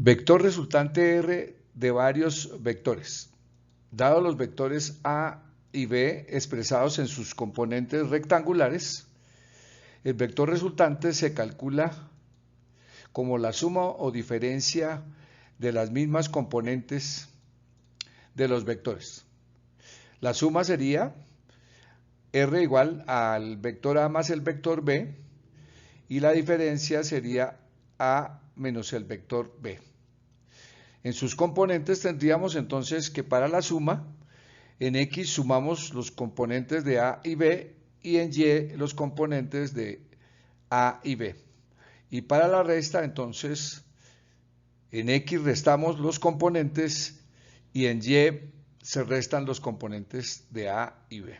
Vector resultante R de varios vectores. Dados los vectores A y B expresados en sus componentes rectangulares, el vector resultante se calcula como la suma o diferencia de las mismas componentes de los vectores. La suma sería R igual al vector A más el vector B y la diferencia sería A menos el vector B. En sus componentes tendríamos entonces que para la suma, en X sumamos los componentes de A y B y en Y los componentes de A y B. Y para la resta entonces en X restamos los componentes y en Y se restan los componentes de A y B.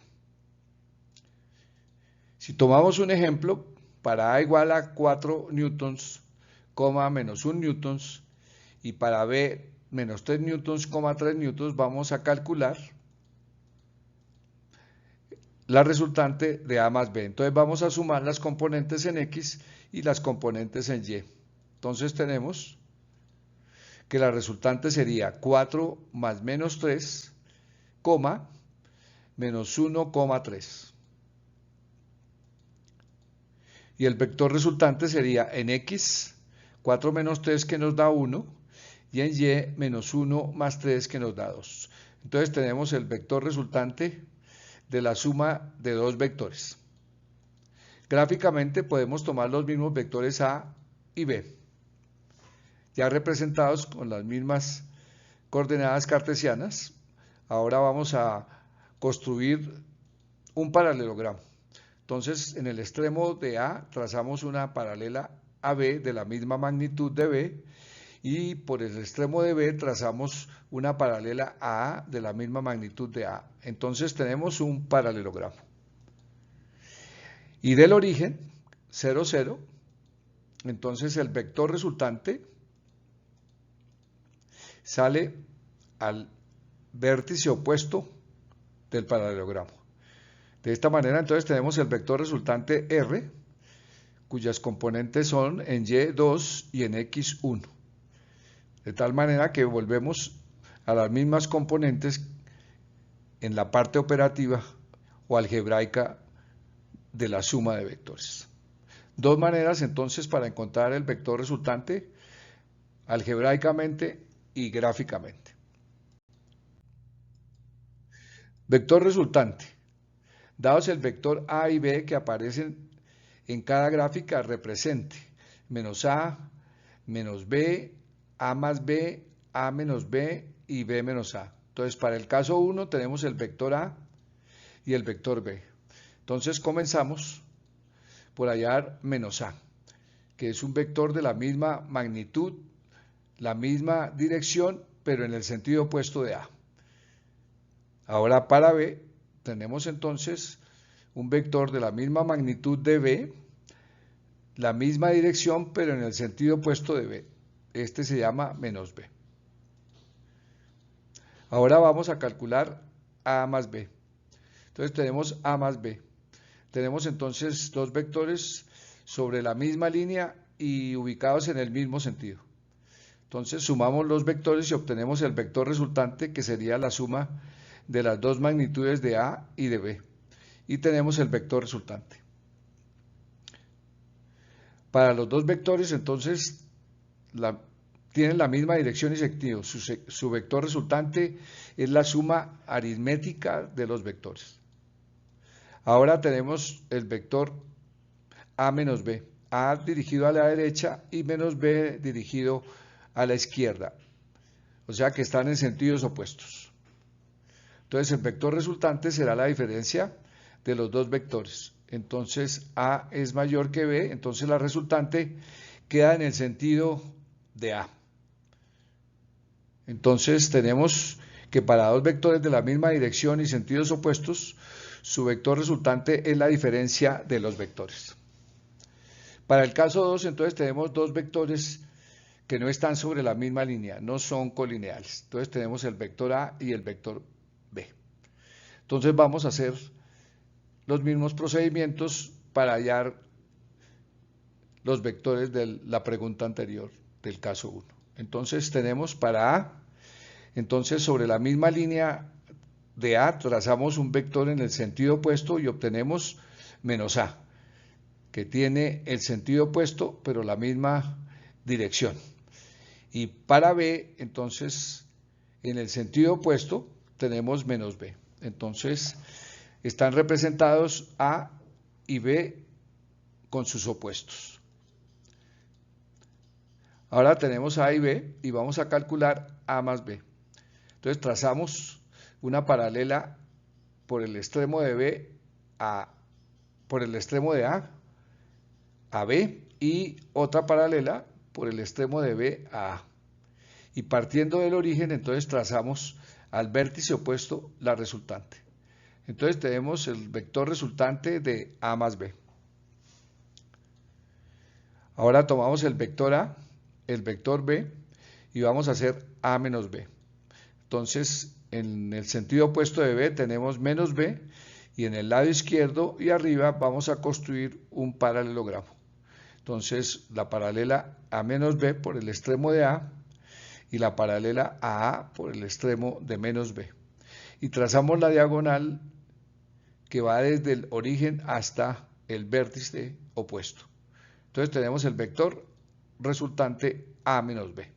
Si tomamos un ejemplo, para A igual a 4 newtons, menos 1 newtons, y para B menos 3 newtons, 3 newtons, vamos a calcular la resultante de A más B. Entonces vamos a sumar las componentes en X y las componentes en Y. Entonces tenemos que la resultante sería 4 más menos 3, menos 1, 3. Y el vector resultante sería en X, 4 menos 3 que nos da 1, y en Y menos 1 más 3 que nos da 2. Entonces tenemos el vector resultante de la suma de dos vectores. Gráficamente podemos tomar los mismos vectores A y B, ya representados con las mismas coordenadas cartesianas. Ahora vamos a construir un paralelogramo. Entonces, en el extremo de A trazamos una paralela a B de la misma magnitud de B y por el extremo de B trazamos una paralela a A de la misma magnitud de A. Entonces tenemos un paralelogramo. Y del origen, 0, 0, entonces el vector resultante sale al vértice opuesto del paralelogramo. De esta manera entonces tenemos el vector resultante R, cuyas componentes son en Y2 y en X1. De tal manera que volvemos a las mismas componentes en la parte operativa o algebraica de la suma de vectores. Dos maneras entonces para encontrar el vector resultante, algebraicamente y gráficamente. Vector resultante. Dados el vector A y B que aparecen en cada gráfica, represente menos A, menos B, A más B, A menos B y B menos A. Entonces, para el caso 1 tenemos el vector A y el vector B. Entonces, comenzamos por hallar menos A, que es un vector de la misma magnitud, la misma dirección, pero en el sentido opuesto de A. Ahora, para B, tenemos entonces un vector de la misma magnitud de B, la misma dirección, pero en el sentido opuesto de B. Este se llama menos B. Ahora vamos a calcular A más B. Entonces tenemos A más B. Tenemos entonces dos vectores sobre la misma línea y ubicados en el mismo sentido. Entonces sumamos los vectores y obtenemos el vector resultante, que sería la suma de las dos magnitudes de A y de B. Y tenemos el vector resultante. Para los dos vectores entonces tienen la misma dirección y sentido. Su vector resultante es la suma aritmética de los vectores. Ahora tenemos el vector A menos B. A dirigido a la derecha y menos B dirigido a la izquierda. O sea que están en sentidos opuestos. Entonces el vector resultante será la diferencia de los dos vectores. Entonces A es mayor que B, entonces la resultante queda en el sentido de A. Entonces tenemos que para dos vectores de la misma dirección y sentidos opuestos, su vector resultante es la diferencia de los vectores. Para el caso 2, entonces tenemos dos vectores que no están sobre la misma línea, no son colineales. Entonces tenemos el vector A y el vector B. Entonces vamos a hacer los mismos procedimientos para hallar los vectores de la pregunta anterior del caso 1. Entonces tenemos para A, entonces sobre la misma línea de A trazamos un vector en el sentido opuesto y obtenemos menos A, que tiene el sentido opuesto pero la misma dirección. Y para B, entonces, en el sentido opuesto tenemos menos B. Entonces, están representados A y B con sus opuestos. Ahora tenemos A y B y vamos a calcular A más B. Entonces trazamos una paralela por el extremo de B por el extremo de A B y otra paralela por el extremo de B a A. Y partiendo del origen, entonces trazamos al vértice opuesto la resultante. Entonces tenemos el vector resultante de A más B. Ahora tomamos el vector A, el vector B y vamos a hacer A menos B. Entonces, en el sentido opuesto de B tenemos menos B y en el lado izquierdo y arriba vamos a construir un paralelogramo. Entonces, la paralela A menos B por el extremo de A y la paralela a A por el extremo de menos B. Y trazamos la diagonal que va desde el origen hasta el vértice opuesto. Entonces tenemos el vector resultante A menos B.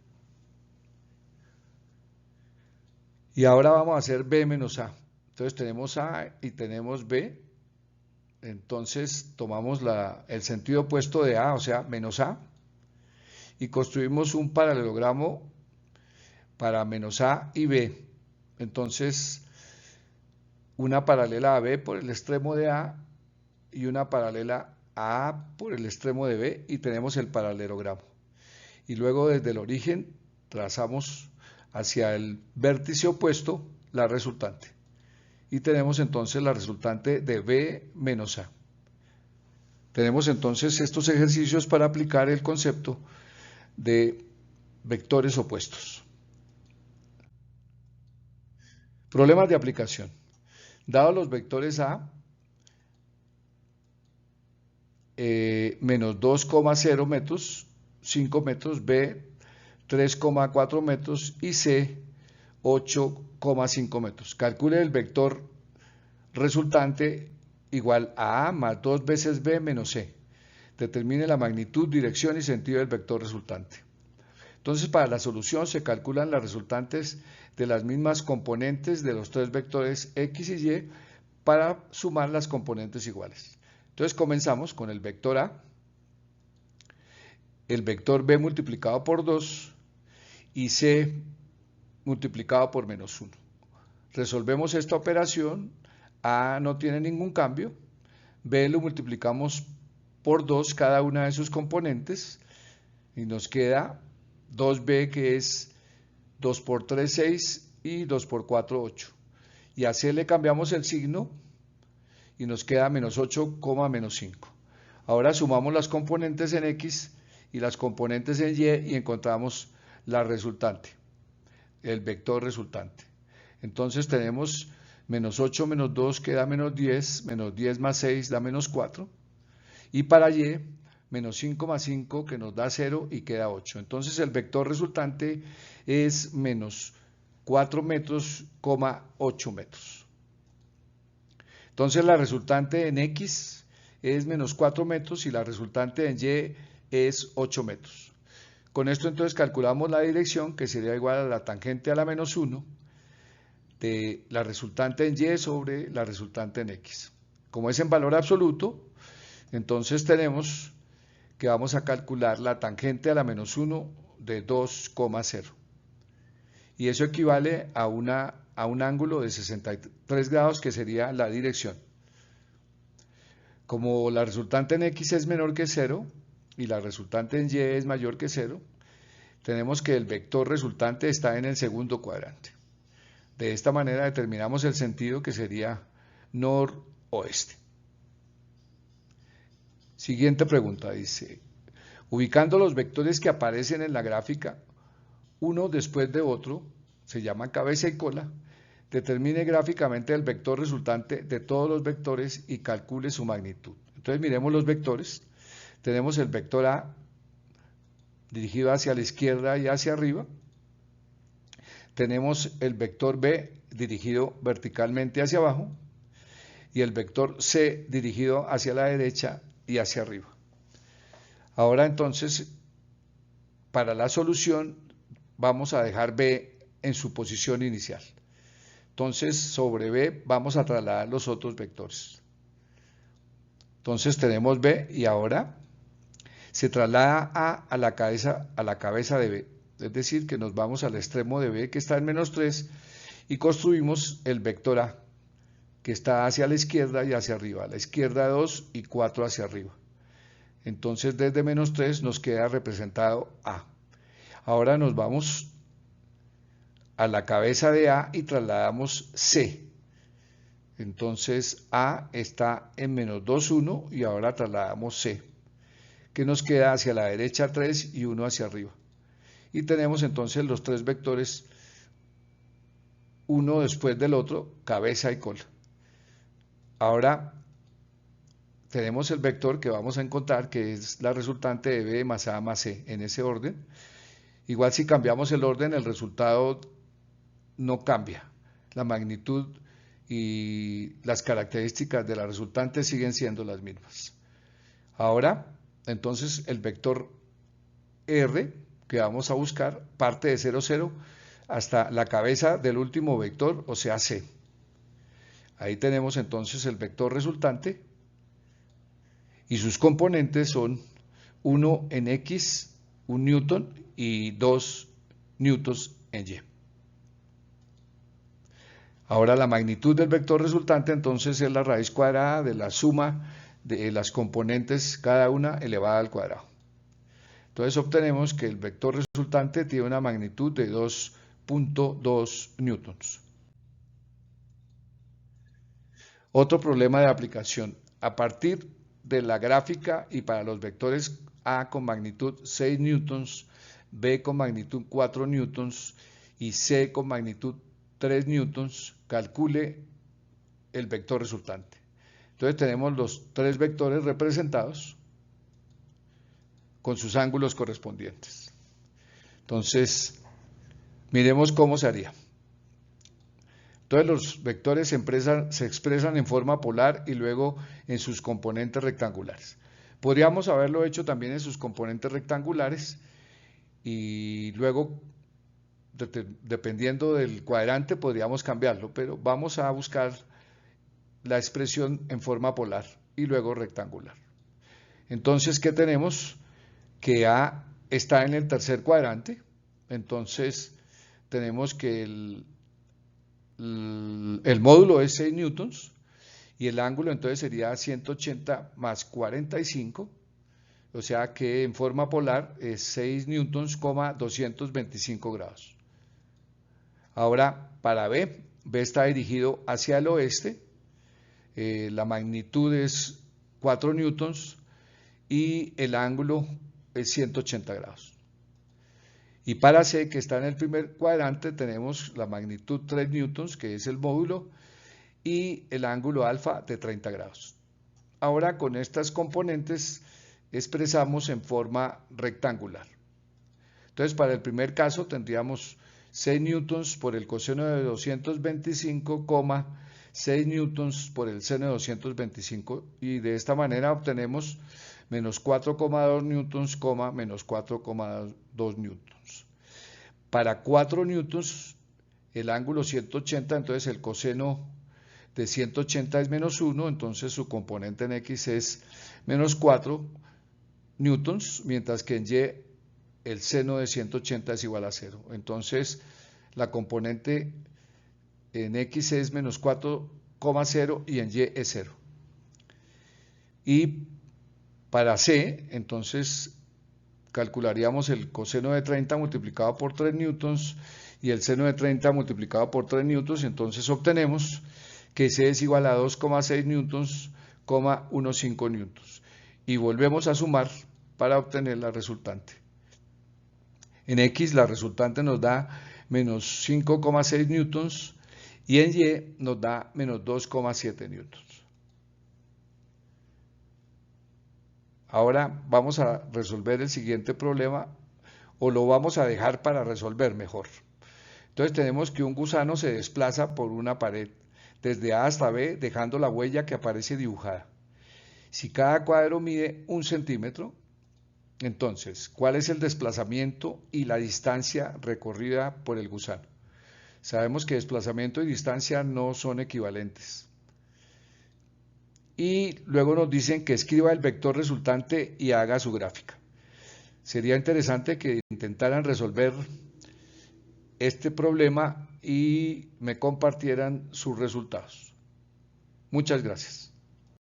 Y ahora vamos a hacer B menos A. Entonces tenemos A y tenemos B. Entonces tomamos el sentido opuesto de A, o sea, menos A, y construimos un paralelogramo para menos A y B. Entonces, una paralela a B por el extremo de A y una paralela a A por el extremo de B y tenemos el paralelogramo. Y luego desde el origen trazamos hacia el vértice opuesto la resultante. Y tenemos entonces la resultante de B menos A. Tenemos entonces estos ejercicios para aplicar el concepto de vectores opuestos. Problemas de aplicación. Dados los vectores A, menos 2,0 metros, 5 metros, B, 3,4 metros y C, 8,5 metros. Calcule el vector resultante igual a A más 2 veces B menos C. Determine la magnitud, dirección y sentido del vector resultante. Entonces, para la solución se calculan las resultantes de las mismas componentes de los tres vectores X y Y para sumar las componentes iguales. Entonces, comenzamos con el vector A, el vector B multiplicado por 2 y C multiplicado por menos 1. Resolvemos esta operación, A no tiene ningún cambio, B lo multiplicamos por 2 cada una de sus componentes y nos queda 2B que es 2 por 3, 6 y 2 por 4, 8. Y a C le cambiamos el signo y nos queda menos 8, menos 5. Ahora sumamos las componentes en X y las componentes en Y y encontramos la resultante, el vector resultante. Entonces tenemos menos 8 menos 2 que da menos 10 más 6 da menos 4. Y para Y, menos 5 más 5 que nos da 0 y queda 8. Entonces el vector resultante es menos 4 metros, 8 metros. Entonces la resultante en X es menos 4 metros y la resultante en Y es 8 metros. Con esto entonces calculamos la dirección que sería igual a la tangente a la menos 1 de la resultante en Y sobre la resultante en X. Como es en valor absoluto, entonces tenemos que vamos a calcular la tangente a la menos 1 de 2,0. Y eso equivale a un ángulo de 63 grados que sería la dirección. Como la resultante en X es menor que 0 y la resultante en Y es mayor que 0, tenemos que el vector resultante está en el segundo cuadrante. De esta manera determinamos el sentido que sería noroeste. Siguiente pregunta, dice, ubicando los vectores que aparecen en la gráfica, uno después de otro, se llama cabeza y cola, determine gráficamente el vector resultante de todos los vectores y calcule su magnitud. Entonces miremos los vectores. Tenemos el vector A dirigido hacia la izquierda y hacia arriba. Tenemos el vector B dirigido verticalmente hacia abajo y el vector C dirigido hacia la derecha y hacia arriba. Ahora entonces, para la solución vamos a dejar B en su posición inicial. Entonces, sobre B vamos a trasladar los otros vectores. Entonces tenemos B y ahora se traslada A a la cabeza de B. Es decir, que nos vamos al extremo de B que está en -3 y construimos el vector A que está hacia la izquierda y hacia arriba. A la izquierda 2 y 4 hacia arriba. Entonces desde -3 nos queda representado A. Ahora nos vamos a la cabeza de A y trasladamos C. Entonces A está en -2, 1 y ahora trasladamos C, que nos queda hacia la derecha 3 y 1 hacia arriba. Y tenemos entonces los tres vectores, uno después del otro, cabeza y cola. Ahora tenemos el vector que vamos a encontrar, que es la resultante de B más A más C, en ese orden. Igual si cambiamos el orden, el resultado no cambia. La magnitud y las características de la resultante siguen siendo las mismas. Ahora, entonces, el vector R que vamos a buscar parte de 0, 0 hasta la cabeza del último vector, o sea, C. Ahí tenemos entonces el vector resultante y sus componentes son 1 en X, 1 newton y 2 newtons en Y. Ahora la magnitud del vector resultante entonces es la raíz cuadrada de la suma de las componentes cada una elevada al cuadrado. Entonces obtenemos que el vector resultante tiene una magnitud de 2.2 newtons. Otro problema de aplicación. A partir de la gráfica y para los vectores A con magnitud 6 newtons, B con magnitud 4 newtons y C con magnitud 3 newtons, calcule el vector resultante. Entonces tenemos los tres vectores representados con sus ángulos correspondientes. Entonces, miremos cómo se haría. Entonces los vectores se expresan en forma polar y luego en sus componentes rectangulares. Podríamos haberlo hecho también en sus componentes rectangulares y luego, dependiendo del cuadrante, podríamos cambiarlo, pero vamos a buscar la expresión en forma polar y luego rectangular. Entonces, ¿qué tenemos? Que A está en el tercer cuadrante, entonces tenemos que el módulo es 6 newtons y el ángulo entonces sería 180 más 45, o sea que en forma polar es 6 newtons, 225 grados. Ahora para B está dirigido hacia el oeste, la magnitud es 4 newtons y el ángulo es 180 grados. Y para C, que está en el primer cuadrante, tenemos la magnitud 3 newtons, que es el módulo, y el ángulo alfa de 30 grados. Ahora con estas componentes expresamos en forma rectangular. Entonces para el primer caso tendríamos 6 newtons por el coseno de 225, 6 newtons por el seno de 225 y de esta manera obtenemos menos 4,2 newtons, menos 4,2 newtons. Para 4 newtons, el ángulo 180, entonces el coseno de 180 es menos 1, entonces su componente en X es menos 4 newtons, mientras que en Y el seno de 180 es igual a 0. Entonces la componente en X es menos 4,0 y en Y es 0. Y para C, entonces calcularíamos el coseno de 30 multiplicado por 3 newtons y el seno de 30 multiplicado por 3 newtons, entonces obtenemos que C es igual a 2,6 newtons, 15 newtons. Y volvemos a sumar para obtener la resultante. En X la resultante nos da menos 5,6 newtons y en Y nos da menos 2,7 newtons. Ahora vamos a resolver el siguiente problema o lo vamos a dejar para resolver mejor. Entonces tenemos que un gusano se desplaza por una pared desde A hasta B, dejando la huella que aparece dibujada. Si cada cuadro mide 1 centímetro, entonces, ¿cuál es el desplazamiento y la distancia recorrida por el gusano? Sabemos que desplazamiento y distancia no son equivalentes. Y luego nos dicen que escriba el vector resultante y haga su gráfica. Sería interesante que intentaran resolver este problema y me compartieran sus resultados. Muchas gracias.